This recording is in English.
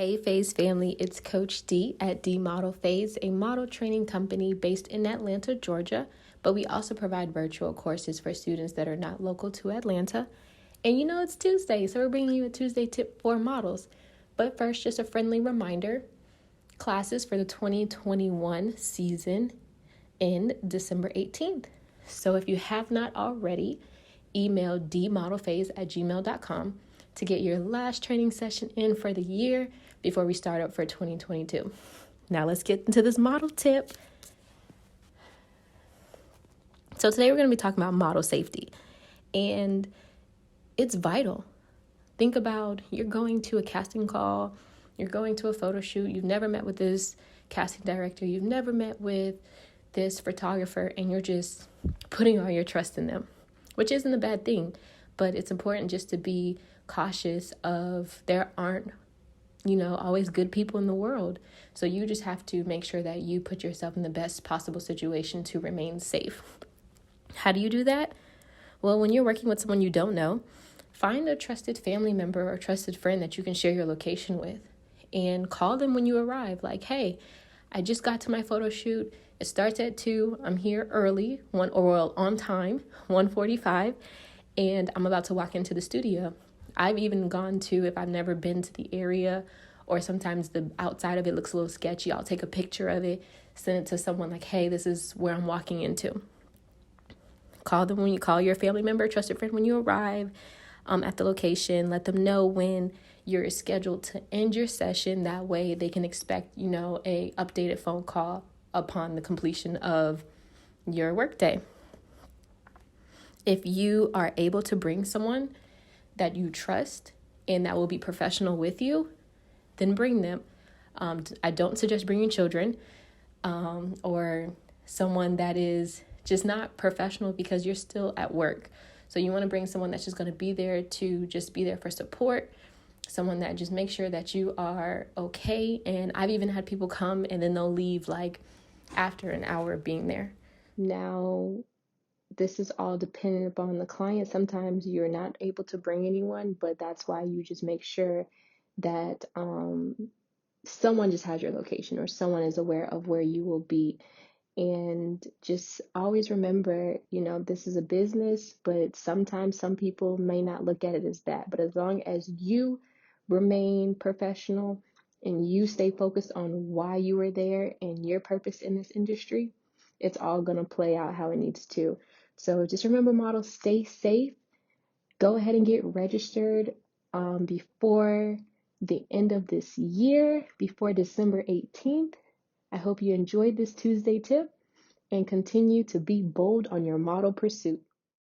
Hey Phase family, it's Coach D at D Model Phase, a model training company based in Atlanta, Georgia, but we also provide virtual courses for students that are not local to Atlanta. And you know it's Tuesday, so we're bringing you a Tuesday tip for models. But first, just a friendly reminder, classes for the 2021 season end December 18th. So if you have not already, email dmodelphase@gmail.com to get your last training session in for the year before we start up for 2022. Now let's get into this model tip. So today we're going to be talking about model safety, and it's vital. Think about you're going to a casting call, you're going to a photo shoot, you've never met with this casting director, you've never met with this photographer, and you're just putting all your trust in them, which isn't a bad thing, but it's important just to be cautious of there aren't always good people in the world. So you just have to make sure that you put yourself in the best possible situation to remain safe. How do you do that? Well, when you're working with someone you don't know, find a trusted family member or trusted friend that you can share your location with and call them when you arrive. Like, hey, I just got to my photo shoot. It starts at 2. I'm here early, on time, 1:45, and I'm about to walk into the studio. I've even gone to, if I've never been to the area, or sometimes the outside of it looks a little sketchy, I'll take a picture of it, send it to someone like, hey, this is where I'm walking into. Call them when you call your family member, trusted friend when you arrive at the location. Let them know when you're scheduled to end your session. That way they can expect, a updated phone call upon the completion of your workday. If you are able to bring someone that you trust and that will be professional with you, then bring them. I don't suggest bringing children or someone that is just not professional because you're still at work. So you want to bring someone that's just going to be there for support, someone that just makes sure that you are okay. And I've even had people come and then they'll leave like after an hour of being there. Now, this is all dependent upon the client. Sometimes you're not able to bring anyone, but that's why you just make sure that someone just has your location or someone is aware of where you will be. And just always remember, this is a business, but sometimes some people may not look at it as that. But as long as you remain professional and you stay focused on why you were there and your purpose in this industry, it's all going to play out how it needs to. So just remember, models, stay safe. Go ahead and get registered before the end of this year, before December 18th. I hope you enjoyed this Tuesday tip and continue to be bold on your model pursuit.